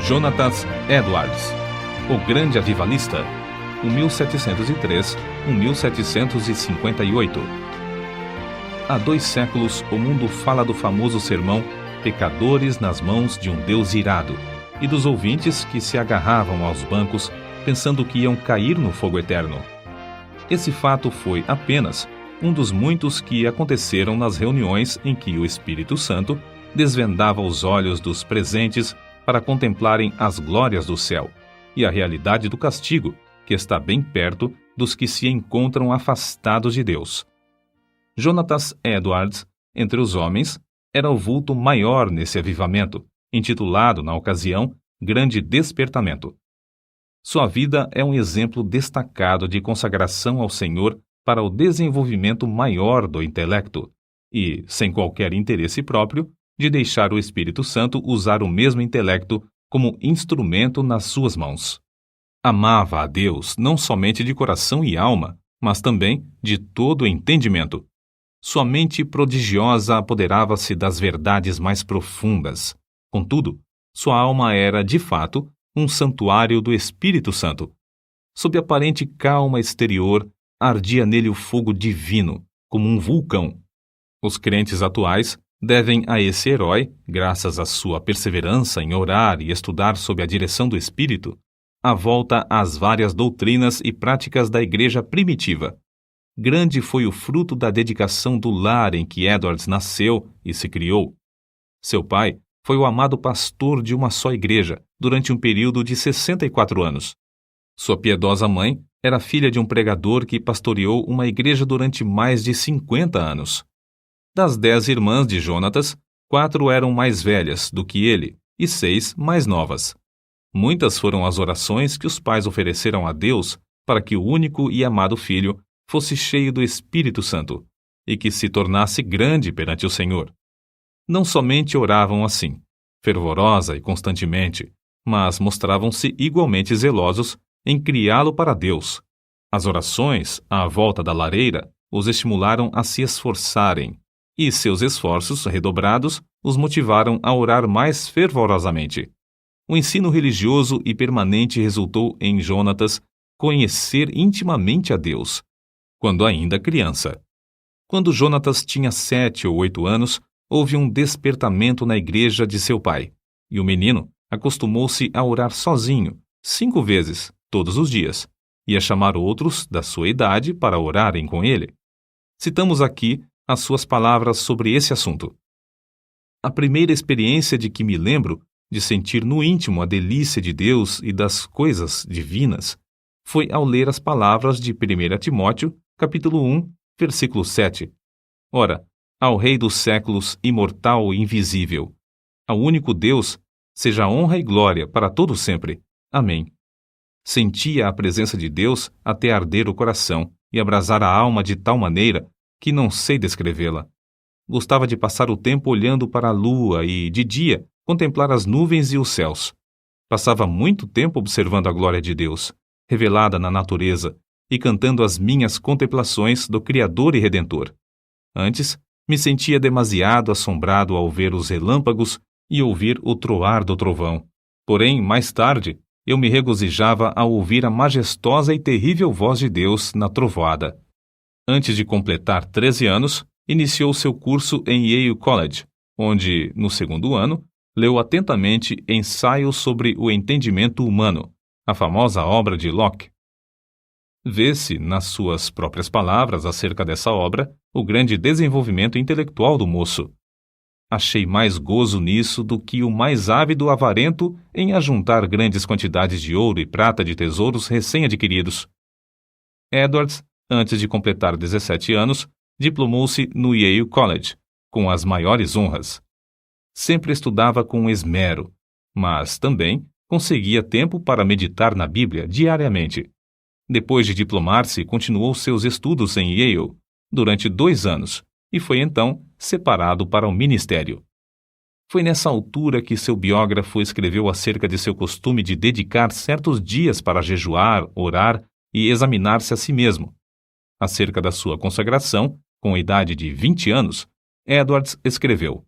Jonathan Edwards, o grande avivalista, 1703-1758. Há 2 séculos, o mundo fala do famoso sermão Pecadores nas mãos de um Deus irado, e dos ouvintes que se agarravam aos bancos pensando que iam cair no fogo eterno. Esse fato foi apenas um dos muitos que aconteceram nas reuniões em que o Espírito Santo desvendava os olhos dos presentes para contemplarem as glórias do céu e a realidade do castigo, que está bem perto dos que se encontram afastados de Deus. Jonathan Edwards, entre os homens, era o vulto maior nesse avivamento, intitulado, na ocasião, Grande Despertamento. Sua vida é um exemplo destacado de consagração ao Senhor para o desenvolvimento maior do intelecto e, sem qualquer interesse próprio, de deixar o Espírito Santo usar o mesmo intelecto como instrumento nas suas mãos. Amava a Deus não somente de coração e alma, mas também de todo o entendimento. Sua mente prodigiosa apoderava-se das verdades mais profundas. Contudo, sua alma era, de fato, um santuário do Espírito Santo. Sob aparente calma exterior, ardia nele o fogo divino, como um vulcão. Os crentes atuais devem a esse herói, graças à sua perseverança em orar e estudar sob a direção do Espírito, a volta às várias doutrinas e práticas da igreja primitiva. Grande foi o fruto da dedicação do lar em que Edwards nasceu e se criou. Seu pai foi o amado pastor de uma só igreja durante um período de 64 anos. Sua piedosa mãe era filha de um pregador que pastoreou uma igreja durante mais de 50 anos. Das 10 irmãs de Jonatas, 4 eram mais velhas do que ele e 6 mais novas. Muitas foram as orações que os pais ofereceram a Deus para que o único e amado filho fosse cheio do Espírito Santo e que se tornasse grande perante o Senhor. Não somente oravam assim, fervorosa e constantemente, mas mostravam-se igualmente zelosos em criá-lo para Deus. As orações, à volta da lareira, os estimularam a se esforçarem, e seus esforços redobrados os motivaram a orar mais fervorosamente. O ensino religioso e permanente resultou em Jonatas conhecer intimamente a Deus, quando ainda criança. Quando Jonatas tinha 7 ou 8 anos, houve um despertamento na igreja de seu pai, e o menino acostumou-se a orar sozinho, 5 vezes, todos os dias, e a chamar outros da sua idade para orarem com ele. Citamos aqui as suas palavras sobre esse assunto. A primeira experiência de que me lembro de sentir no íntimo a delícia de Deus e das coisas divinas foi ao ler as palavras de 1 Timóteo, capítulo 1, versículo 7. Ora, ao Rei dos séculos, imortal e invisível, ao único Deus, seja honra e glória para todo sempre. Amém. Sentia a presença de Deus até arder o coração e abrasar a alma de tal maneira que não sei descrevê-la. Gostava de passar o tempo olhando para a lua e, de dia, contemplar as nuvens e os céus. Passava muito tempo observando a glória de Deus, revelada na natureza, e cantando as minhas contemplações do Criador e Redentor. Antes, me sentia demasiado assombrado ao ver os relâmpagos e ouvir o troar do trovão. Porém, mais tarde, eu me regozijava ao ouvir a majestosa e terrível voz de Deus na trovoada. Antes de completar 13 anos, iniciou seu curso em Yale College, onde, no segundo ano, leu atentamente Ensaios sobre o Entendimento Humano, a famosa obra de Locke. Vê-se, nas suas próprias palavras acerca dessa obra, o grande desenvolvimento intelectual do moço. Achei mais gozo nisso do que o mais ávido avarento em ajuntar grandes quantidades de ouro e prata de tesouros recém-adquiridos. Edwards, antes de completar 17 anos, diplomou-se no Yale College, com as maiores honras. Sempre estudava com esmero, mas também conseguia tempo para meditar na Bíblia diariamente. Depois de diplomar-se, continuou seus estudos em Yale durante 2 anos e foi então separado para o ministério. Foi nessa altura que seu biógrafo escreveu acerca de seu costume de dedicar certos dias para jejuar, orar e examinar-se a si mesmo. Acerca da sua consagração, com a idade de 20 anos, Edwards escreveu: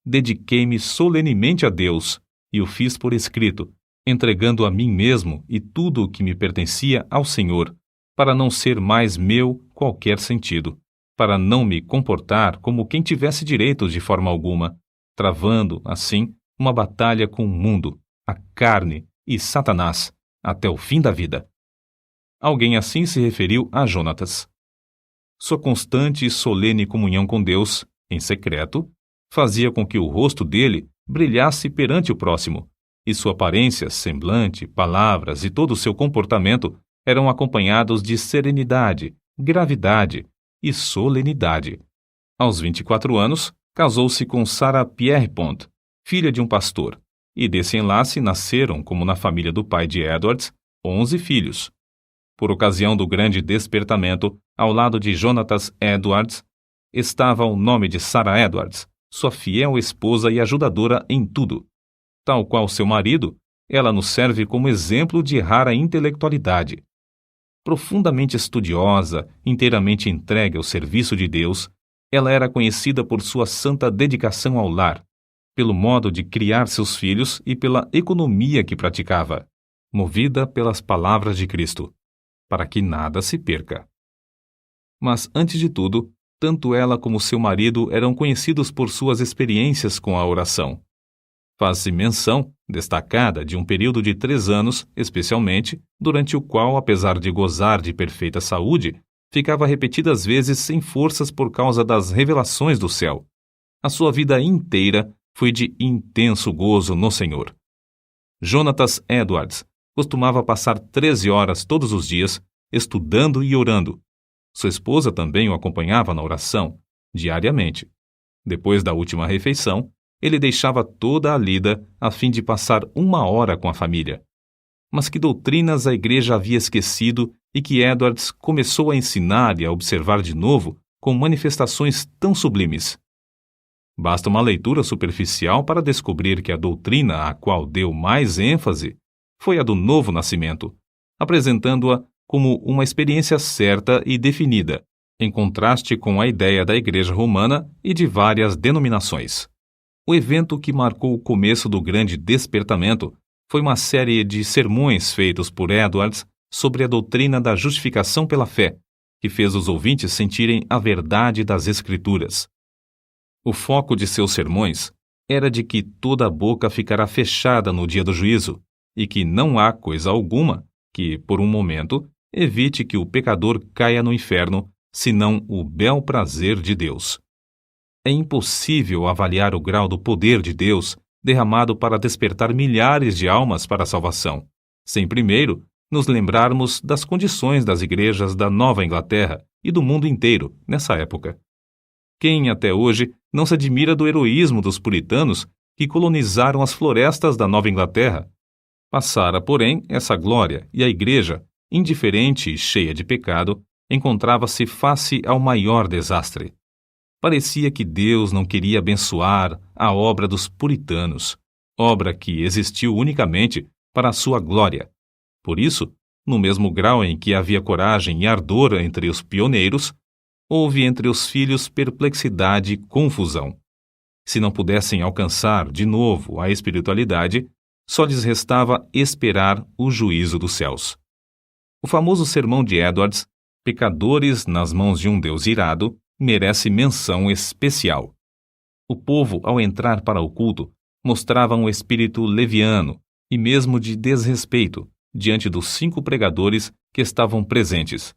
Dediquei-me solenemente a Deus, e o fiz por escrito, entregando a mim mesmo e tudo o que me pertencia ao Senhor, para não ser mais meu qualquer sentido, para não me comportar como quem tivesse direitos de forma alguma, travando, assim, uma batalha com o mundo, a carne e Satanás, até o fim da vida. Alguém assim se referiu a Jonatas. Sua constante e solene comunhão com Deus, em secreto, fazia com que o rosto dele brilhasse perante o próximo, e sua aparência, semblante, palavras e todo o seu comportamento eram acompanhados de serenidade, gravidade e solenidade. Aos 24 anos, casou-se com Sarah Pierrepont, filha de um pastor, e desse enlace nasceram, como na família do pai de Edwards, 11 filhos. Por ocasião do grande despertamento, ao lado de Jonatas Edwards, estava o nome de Sarah Edwards, sua fiel esposa e ajudadora em tudo. Tal qual seu marido, ela nos serve como exemplo de rara intelectualidade. Profundamente estudiosa, inteiramente entregue ao serviço de Deus, ela era conhecida por sua santa dedicação ao lar, pelo modo de criar seus filhos e pela economia que praticava, movida pelas palavras de Cristo, para que nada se perca. Mas, antes de tudo, tanto ela como seu marido eram conhecidos por suas experiências com a oração. Faz-se menção, destacada, de um período de 3 anos, especialmente, durante o qual, apesar de gozar de perfeita saúde, ficava repetidas vezes sem forças por causa das revelações do céu. A sua vida inteira foi de intenso gozo no Senhor. Jonatas Edwards costumava passar 13 horas todos os dias, estudando e orando. Sua esposa também o acompanhava na oração, diariamente. Depois da última refeição, ele deixava toda a lida a fim de passar 1 hora com a família. Mas que doutrinas a igreja havia esquecido e que Edwards começou a ensinar e a observar de novo com manifestações tão sublimes? Basta uma leitura superficial para descobrir que a doutrina a qual deu mais ênfase foi a do novo nascimento, apresentando-a como uma experiência certa e definida, em contraste com a ideia da Igreja Romana e de várias denominações. O evento que marcou o começo do grande despertamento foi uma série de sermões feitos por Edwards sobre a doutrina da justificação pela fé, que fez os ouvintes sentirem a verdade das Escrituras. O foco de seus sermões era de que toda a boca ficará fechada no dia do juízo e que não há coisa alguma que, por um momento, evite que o pecador caia no inferno, senão o bel prazer de Deus. É impossível avaliar o grau do poder de Deus derramado para despertar milhares de almas para a salvação, sem primeiro nos lembrarmos das condições das igrejas da Nova Inglaterra e do mundo inteiro nessa época. Quem até hoje não se admira do heroísmo dos puritanos que colonizaram as florestas da Nova Inglaterra? Passara, porém, essa glória e a igreja, indiferente e cheia de pecado, encontrava-se face ao maior desastre. Parecia que Deus não queria abençoar a obra dos puritanos, obra que existiu unicamente para a sua glória. Por isso, no mesmo grau em que havia coragem e ardor entre os pioneiros, houve entre os filhos perplexidade e confusão. Se não pudessem alcançar, de novo, a espiritualidade, só lhes restava esperar o juízo dos céus. O famoso sermão de Edwards, Pecadores nas mãos de um Deus irado, merece menção especial. O povo, ao entrar para o culto, mostrava um espírito leviano e mesmo de desrespeito diante dos 5 pregadores que estavam presentes.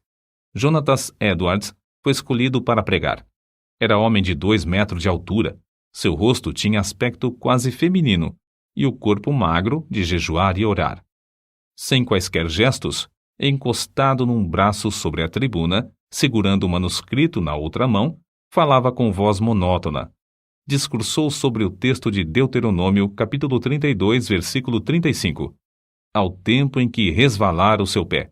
Jonatas Edwards foi escolhido para pregar. Era homem de 2 metros de altura, seu rosto tinha aspecto quase feminino e o corpo magro de jejuar e orar. Sem quaisquer gestos, encostado num braço sobre a tribuna, segurando o manuscrito na outra mão, falava com voz monótona. Discursou sobre o texto de Deuteronômio, capítulo 32, versículo 35, ao tempo em que resvalara o seu pé.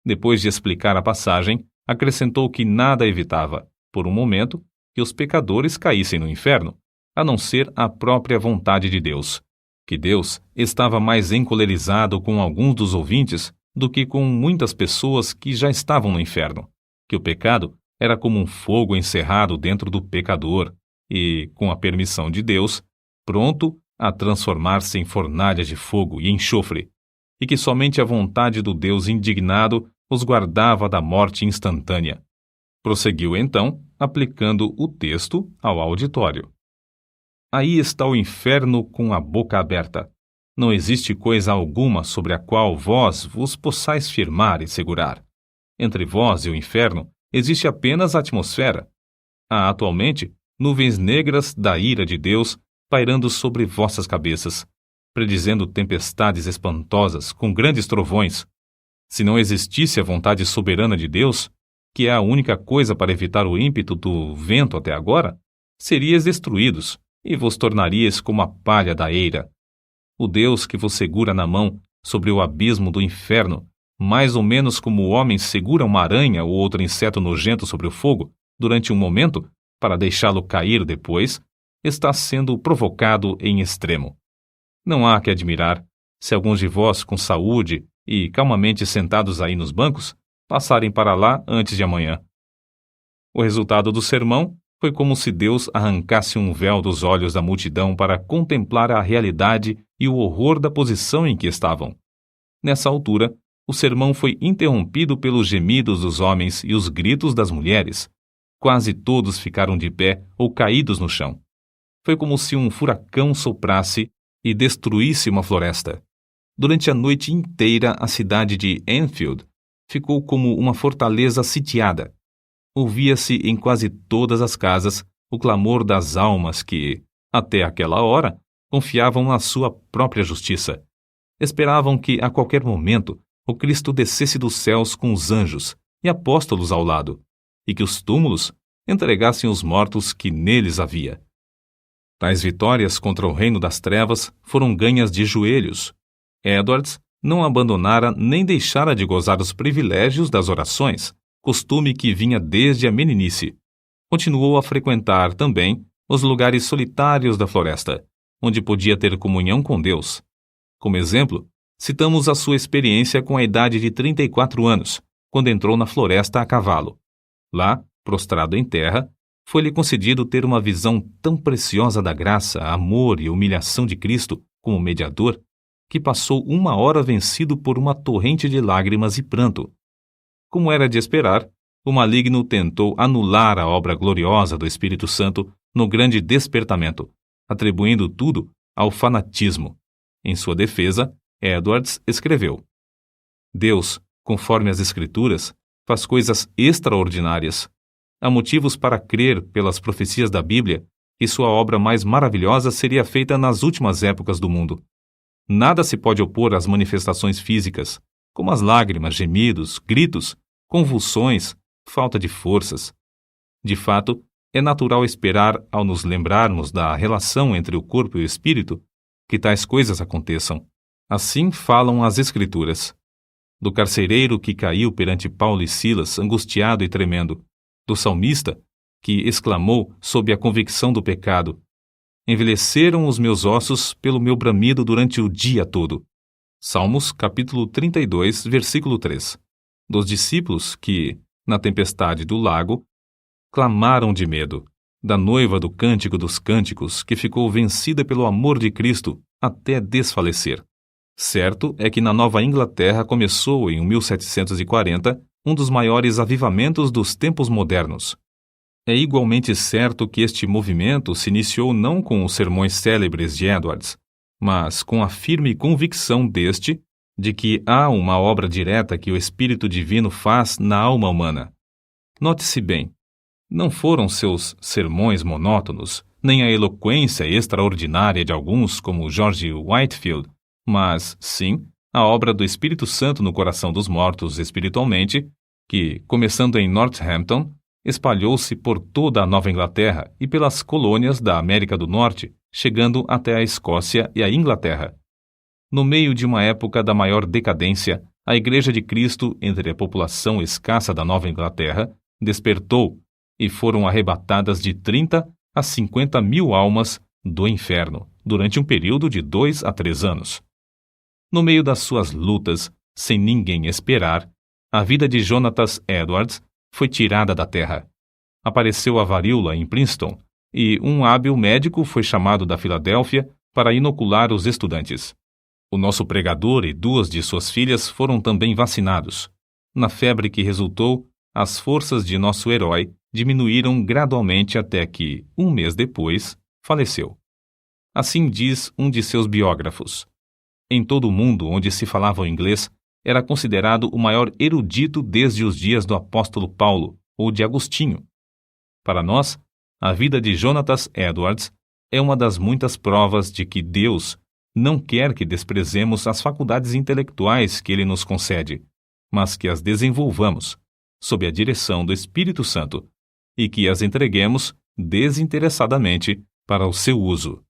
Depois de explicar a passagem, acrescentou que nada evitava, por um momento, que os pecadores caíssem no inferno, a não ser a própria vontade de Deus, que Deus estava mais encolerizado com alguns dos ouvintes do que com muitas pessoas que já estavam no inferno, que o pecado era como um fogo encerrado dentro do pecador e, com a permissão de Deus, pronto a transformar-se em fornalhas de fogo e enxofre, e que somente a vontade do Deus indignado os guardava da morte instantânea. Prosseguiu então, aplicando o texto ao auditório. Aí está o inferno com a boca aberta. Não existe coisa alguma sobre a qual vós vos possais firmar e segurar. Entre vós e o inferno existe apenas a atmosfera. Há atualmente nuvens negras da ira de Deus pairando sobre vossas cabeças, predizendo tempestades espantosas com grandes trovões. Se não existisse a vontade soberana de Deus, que é a única coisa para evitar o ímpeto do vento até agora, seríeis destruídos e vos tornaríeis como a palha da eira. O Deus que vos segura na mão sobre o abismo do inferno, mais ou menos como o homem segura uma aranha ou outro inseto nojento sobre o fogo, durante um momento, para deixá-lo cair depois, está sendo provocado em extremo. Não há que admirar se alguns de vós com saúde e calmamente sentados aí nos bancos, passarem para lá antes de amanhã. O resultado do sermão foi como se Deus arrancasse um véu dos olhos da multidão para contemplar a realidade e o horror da posição em que estavam. Nessa altura, o sermão foi interrompido pelos gemidos dos homens e os gritos das mulheres. Quase todos ficaram de pé ou caídos no chão. Foi como se um furacão soprasse e destruísse uma floresta. Durante a noite inteira, a cidade de Enfield ficou como uma fortaleza sitiada. Ouvia-se em quase todas as casas o clamor das almas que, até aquela hora, confiavam na sua própria justiça. Esperavam que, a qualquer momento, o Cristo descesse dos céus com os anjos e apóstolos ao lado, e que os túmulos entregassem os mortos que neles havia. Tais vitórias contra o reino das trevas foram ganhas de joelhos. Edwards não abandonara nem deixara de gozar os privilégios das orações, costume que vinha desde a meninice. Continuou a frequentar também os lugares solitários da floresta, onde podia ter comunhão com Deus. Como exemplo, citamos a sua experiência com a idade de 34 anos, quando entrou na floresta a cavalo. Lá, prostrado em terra, foi-lhe concedido ter uma visão tão preciosa da graça, amor e humilhação de Cristo como mediador, que passou 1 hora vencido por uma torrente de lágrimas e pranto. Como era de esperar, o maligno tentou anular a obra gloriosa do Espírito Santo no grande despertamento, atribuindo tudo ao fanatismo. Em sua defesa, Edwards escreveu: Deus, conforme as Escrituras, faz coisas extraordinárias. Há motivos para crer, pelas profecias da Bíblia, que sua obra mais maravilhosa seria feita nas últimas épocas do mundo. Nada se pode opor às manifestações físicas, como as lágrimas, gemidos, gritos, convulsões, falta de forças. De fato, é natural esperar, ao nos lembrarmos da relação entre o corpo e o espírito, que tais coisas aconteçam. Assim falam as Escrituras. Do carcereiro que caiu perante Paulo e Silas, angustiado e tremendo. Do salmista, que exclamou sob a convicção do pecado: envelheceram os meus ossos pelo meu bramido durante o dia todo. Salmos, capítulo 32, versículo 3. Dos discípulos que, na tempestade do lago, clamaram de medo. Da noiva do Cântico dos Cânticos, que ficou vencida pelo amor de Cristo até desfalecer. Certo é que na Nova Inglaterra começou, em 1740, um dos maiores avivamentos dos tempos modernos. É igualmente certo que este movimento se iniciou não com os sermões célebres de Edwards, mas com a firme convicção deste de que há uma obra direta que o Espírito Divino faz na alma humana. Note-se bem, não foram seus sermões monótonos, nem a eloquência extraordinária de alguns como George Whitefield, mas, sim, a obra do Espírito Santo no coração dos mortos espiritualmente, que, começando em Northampton, espalhou-se por toda a Nova Inglaterra e pelas colônias da América do Norte, chegando até a Escócia e a Inglaterra. No meio de uma época da maior decadência, a Igreja de Cristo, entre a população escassa da Nova Inglaterra, despertou e foram arrebatadas de 30 a 50 mil almas do inferno, durante um período de 2 a 3 anos. No meio das suas lutas, sem ninguém esperar, a vida de Jonathan Edwards foi tirada da terra. Apareceu a varíola em Princeton, e um hábil médico foi chamado da Filadélfia para inocular os estudantes. O nosso pregador e 2 de suas filhas foram também vacinados. Na febre que resultou, as forças de nosso herói diminuíram gradualmente até que, 1 mês depois, faleceu. Assim diz um de seus biógrafos. Em todo o mundo onde se falava o inglês, era considerado o maior erudito desde os dias do apóstolo Paulo ou de Agostinho. Para nós, a vida de Jonatas Edwards é uma das muitas provas de que Deus não quer que desprezemos as faculdades intelectuais que Ele nos concede, mas que as desenvolvamos, sob a direção do Espírito Santo, e que as entreguemos desinteressadamente para o seu uso.